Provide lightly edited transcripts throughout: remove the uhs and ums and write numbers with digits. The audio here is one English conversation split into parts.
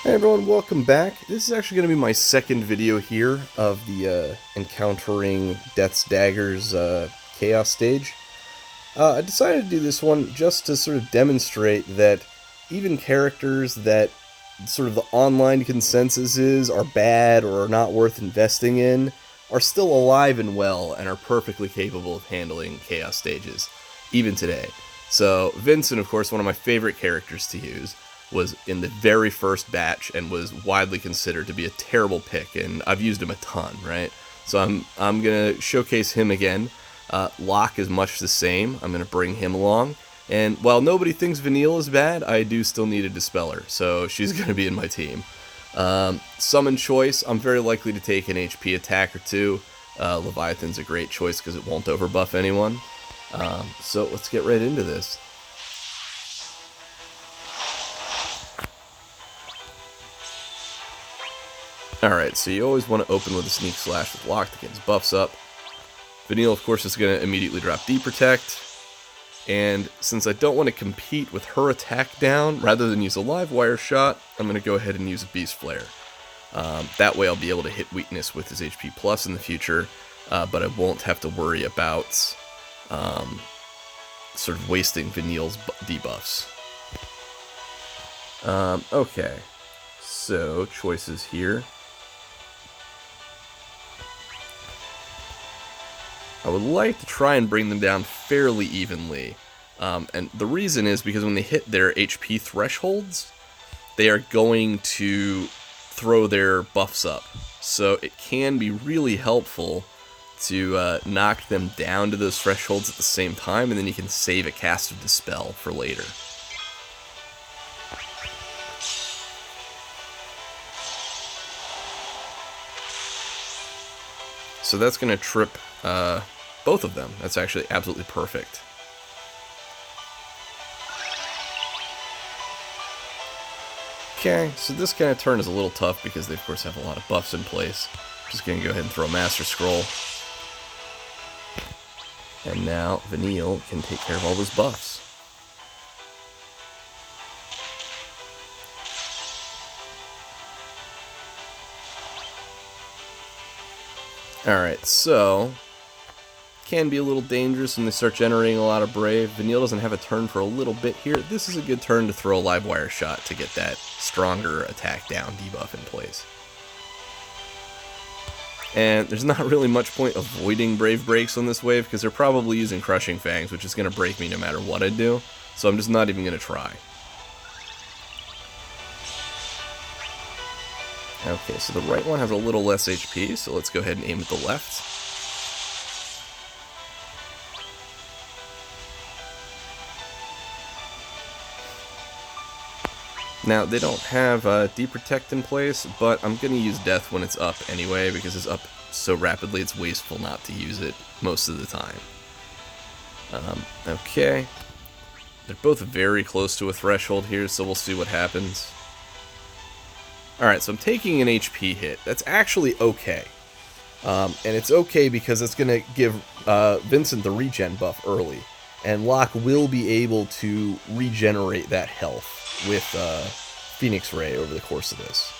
Hey everyone, welcome back. This is actually going to be my second video here of the Encountering Death's Daggers Chaos stage. I decided to do this one just to sort of demonstrate that even characters that sort of the online consensus is are bad or are not worth investing in are still alive and well and are perfectly capable of handling Chaos stages, even today. So Vincent, of course, one of my favorite characters to use, was in the very first batch and was widely considered to be a terrible pick, and I've used him a ton, right? So I'm gonna showcase him again. Lock is much the same. I'm gonna bring him along, and while nobody thinks Vanille is bad, I do still need a Dispeller, so she's gonna be in my team. Summon choice, I'm very likely to take an HP attack or two. Leviathan's a great choice because it won't overbuff anyone. So let's get right into this. Alright, so you always want to open with a Sneak Slash with Lock to get his buffs up. Vanille, of course, is going to immediately drop D-Protect. And since I don't want to compete with her attack down, rather than use a live wire shot, I'm going to go ahead and use a Beast Flare. That way I'll be able to hit weakness with his HP plus in the future, but I won't have to worry about sort of wasting Vanille's debuffs. Okay, so choices here. I would like to try and bring them down fairly evenly. And the reason is because when they hit their HP thresholds, they are going to throw their buffs up. So it can be really helpful to knock them down to those thresholds at the same time, and then you can save a cast of Dispel for later. So that's going to trip both of them. That's actually absolutely perfect. Okay, so this kind of turn is a little tough because they of course have a lot of buffs in place. Just going to go ahead and throw a Master Scroll. And now Vanille can take care of all those buffs. Alright, so can be a little dangerous when they start generating a lot of Brave. Vanille doesn't have a turn for a little bit here. This is a good turn to throw a live wire shot to get that stronger attack down debuff in place. And there's not really much point avoiding Brave Breaks on this wave because they're probably using Crushing Fangs, which is going to break me no matter what I do. So I'm just not even going to try. Okay, so the right one has a little less HP, so let's go ahead and aim at the left. Now, they don't have D-Protect in place, but I'm going to use Death when it's up anyway, because it's up so rapidly it's wasteful not to use it most of the time. Okay. They're both very close to a threshold here, so we'll see what happens. Alright, so I'm taking an HP hit. That's actually okay. And it's okay because it's going to give Vincent the regen buff early. And Lock will be able to regenerate that health with Phoenix Ray over the course of this.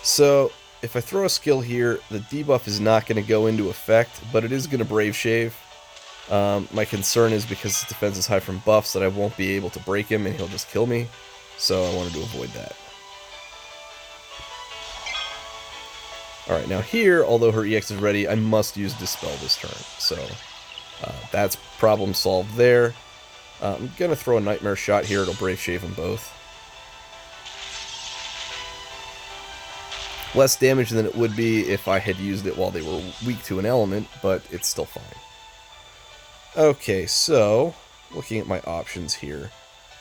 So, if I throw a skill here, the debuff is not going to go into effect, but it is going to Brave Shave. My concern is because his defense is high from buffs that I won't be able to break him and he'll just kill me, so I wanted to avoid that. Alright, now here, although her EX is ready, I must use Dispel this turn, so that's problem solved there. I'm going to throw a Nightmare Shot here, it'll Brave Shave them both. Less damage than it would be if I had used it while they were weak to an element, but it's still fine. Okay, so, looking at my options here,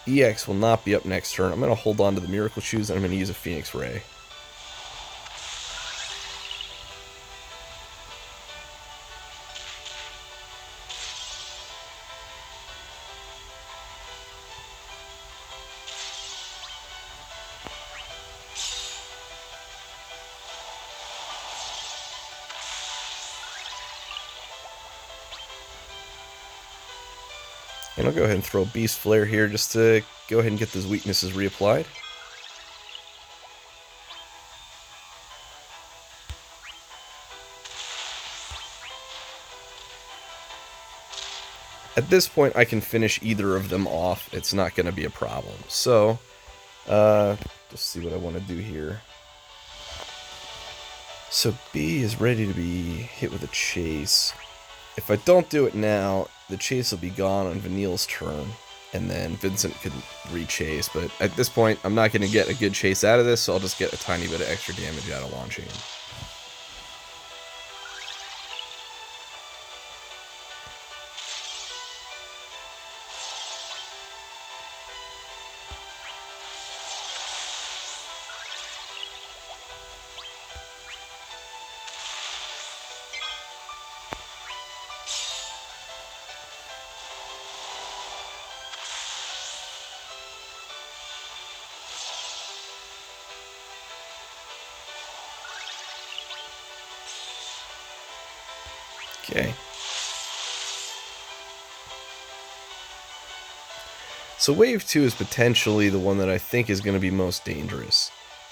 EX will not be up next turn. I'm going to hold on to the Miracle Shoes, and I'm going to use a Phoenix Ray. And I'll go ahead and throw a Beast Flare here just to go ahead and get those weaknesses reapplied. At this point, I can finish either of them off. It's not going to be a problem. So, just see what I want to do here. So B is ready to be hit with a chase. If I don't do it now, the chase will be gone on Vanille's turn, and then Vincent could re-chase. But at this point, I'm not going to get a good chase out of this, so I'll just get a tiny bit of extra damage out of launching him. Okay. So wave 2 is potentially the one that I think is going to be most dangerous.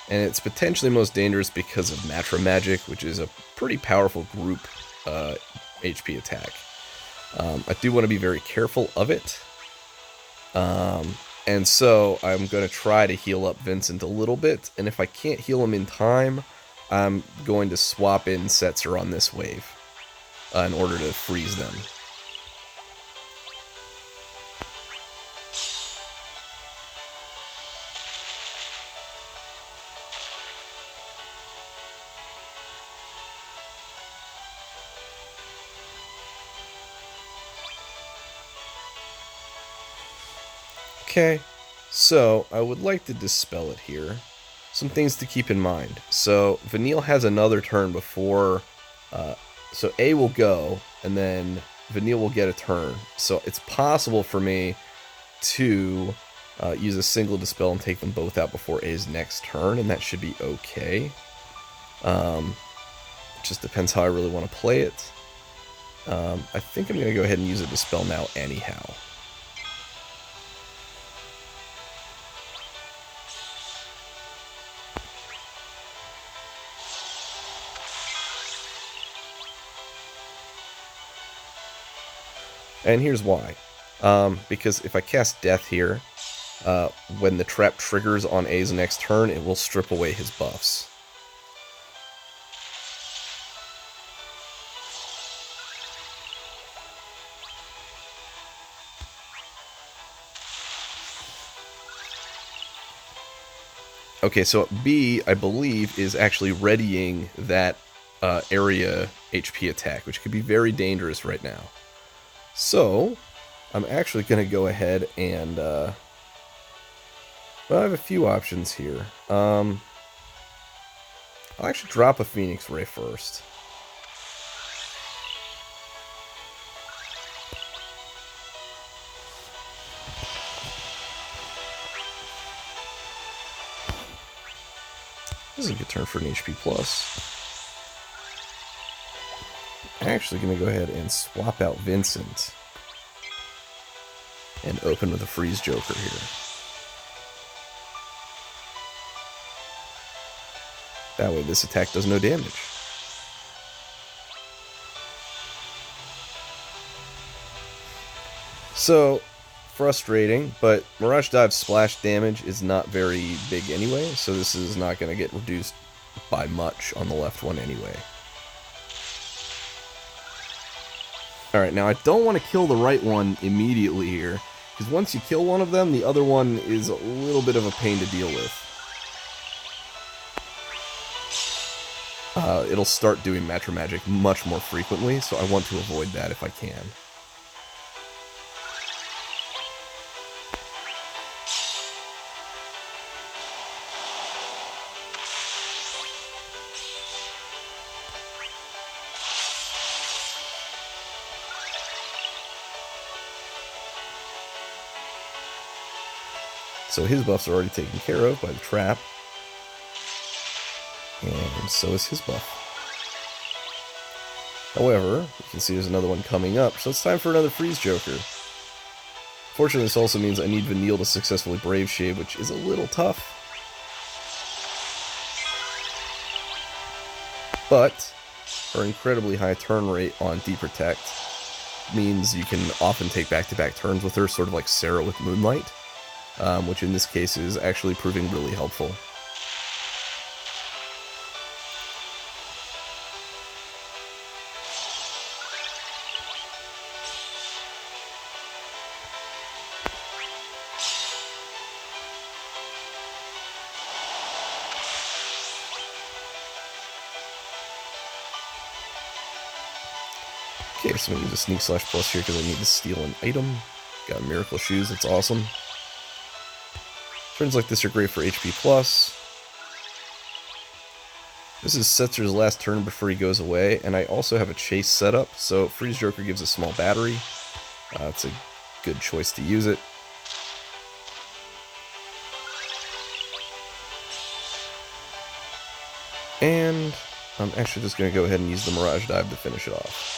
And it's potentially most dangerous because of Matra Magic, which is a pretty powerful group HP attack. I do want to be very careful of it. And so I'm going to try to heal up Vincent a little bit. And if I can't heal him in time, I'm going to swap in Setzer on this wave in order to freeze them. Okay, so I would like to dispel it here. Some things to keep in mind. So Vanille has another turn before, so A will go, and then Vanille will get a turn. So it's possible for me to use a single dispel and take them both out before A's next turn, and that should be okay. It just depends how I really want to play it. I think I'm going to go ahead and use a dispel now anyhow. And here's why. Because if I cast Death here, when the trap triggers on A's next turn, it will strip away his buffs. Okay, so B, I believe, is actually readying that area HP attack, which could be very dangerous right now. So, I'm actually going to go ahead and, well, I have a few options here. I'll actually drop a Phoenix Ray first. This is a good turn for an HP plus. I'm actually going to go ahead and swap out Vincent and open with a Freeze Joker here. That way this attack does no damage. So, frustrating, but Mirage Dive's splash damage is not very big anyway, so this is not going to get reduced by much on the left one anyway. Alright, now I don't want to kill the right one immediately here, because once you kill one of them, the other one is a little bit of a pain to deal with. It'll start doing Matra Magic much more frequently, so I want to avoid that if I can. So his buffs are already taken care of by the trap. And so is his buff. However, you can see there's another one coming up, so it's time for another Freeze Joker. Fortunately, this also means I need Vanille to successfully Brave Shade, which is a little tough. But her incredibly high turn rate on Deprotect means you can often take back-to-back turns with her, sort of like Sarah with Moonlight, which in this case is actually proving really helpful. Okay, so I'm going to use a Sneak Slash Plus here because I need to steal an item. Got Miracle Shoes, that's awesome. Turns like this are great for HP plus. This is Setzer's last turn before he goes away, and I also have a chase setup, so Freeze Joker gives a small battery. It's a good choice to use it. And I'm actually just going to go ahead and use the Mirage Dive to finish it off.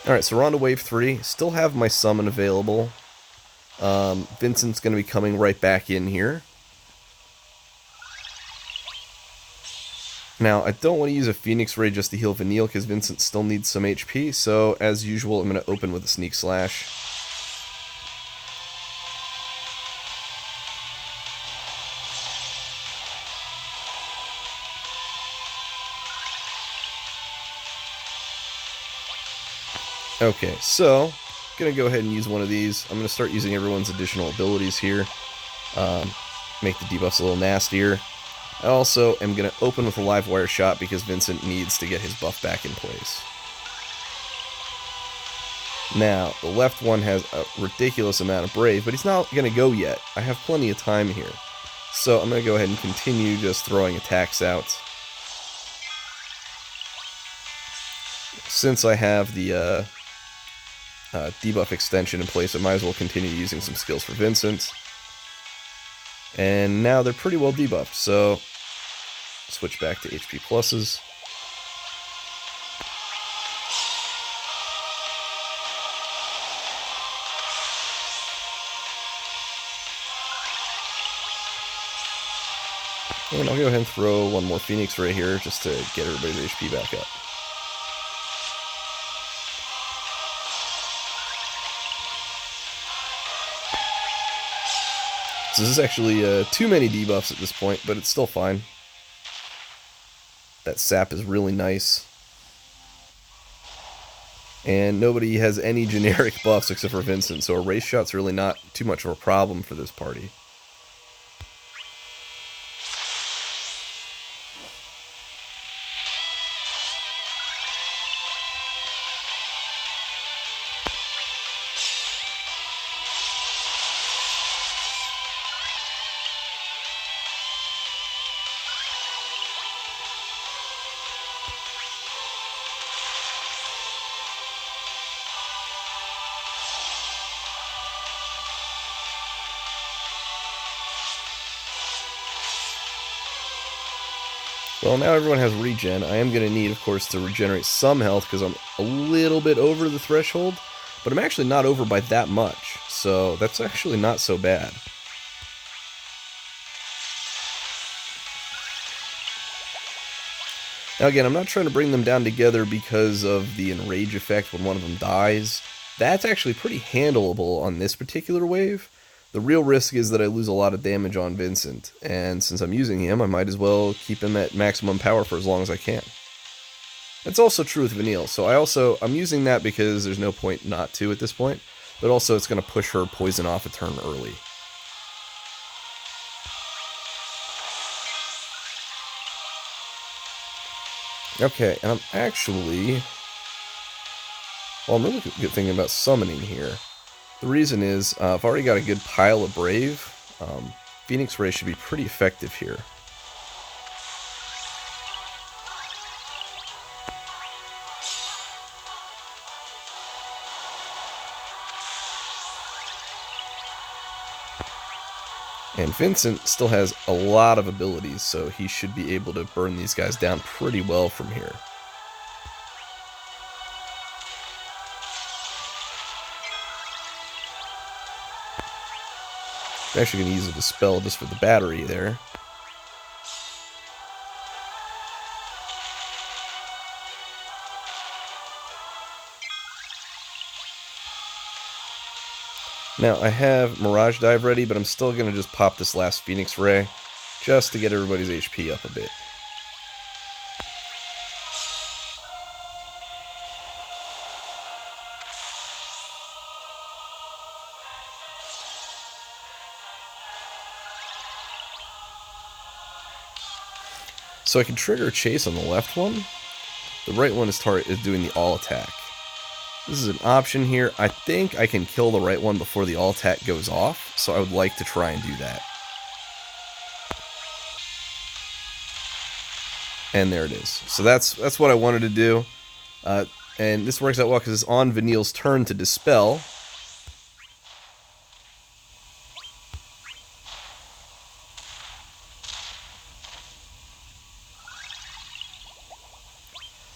Alright, so we're on to Wave 3. Still have my summon available. Vincent's going to be coming right back in here. Now, I don't want to use a Phoenix Ray just to heal Vanille because Vincent still needs some HP, so as usual, I'm going to open with a Sneak Slash. Okay, so, I'm going to go ahead and use one of these. I'm going to start using everyone's additional abilities here. Make the debuffs a little nastier. I also am going to open with a Live Wire Shot because Vincent needs to get his buff back in place. Now, the left one has a ridiculous amount of Brave, but he's not going to go yet. I have plenty of time here. So I'm going to go ahead and continue just throwing attacks out. Since I have the debuff extension in place, I might as well continue using some skills for Vincent. And now they're pretty well debuffed, so switch back to HP pluses. And I'll go ahead and throw one more Phoenix Ray here just to get everybody's HP back up. So this is actually too many debuffs at this point, but it's still fine. That sap is really nice. And nobody has any generic buffs except for Vincent, so a race shot's really not too much of a problem for this party. Well, now everyone has regen. I am going to need, of course, to regenerate some health because I'm a little bit over the threshold, but I'm actually not over by that much, so that's actually not so bad. Now again, I'm not trying to bring them down together because of the enrage effect when one of them dies. That's actually pretty handleable on this particular wave. The real risk is that I lose a lot of damage on Vincent, and since I'm using him, I might as well keep him at maximum power for as long as I can. That's also true with Vanille, so I'm using that because there's no point not to at this point, but also it's going to push her poison off a turn early. Okay, and I'm actually... well, I'm really good thinking about summoning here. The reason is, I've already got a good pile of Brave. Phoenix Ray should be pretty effective here. And Vincent still has a lot of abilities, so he should be able to burn these guys down pretty well from here. I'm actually going to use a Dispel just for the battery there. Now, I have Mirage Dive ready, but I'm still going to just pop this last Phoenix Ray, just to get everybody's HP up a bit. So I can trigger a chase on the left one. The right one is doing the all attack. This is an option here. I think I can kill the right one before the all attack goes off, so I would like to try and do that. And there it is. So that's what I wanted to do. And this works out well because it's on Vanille's turn to Dispel.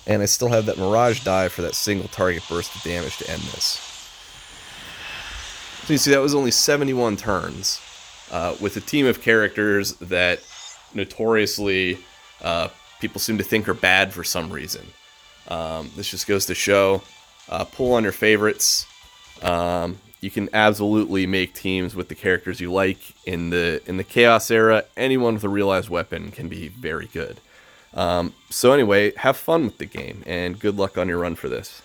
And I still have that Mirage Dive for that single target burst of damage to end this. So you see that was only 71 turns with a team of characters that notoriously people seem to think are bad for some reason. This just goes to show, pull on your favorites. You can absolutely make teams with the characters you like. In the Chaos era, anyone with a realized weapon can be very good. So anyway, have fun with the game, and good luck on your run for this.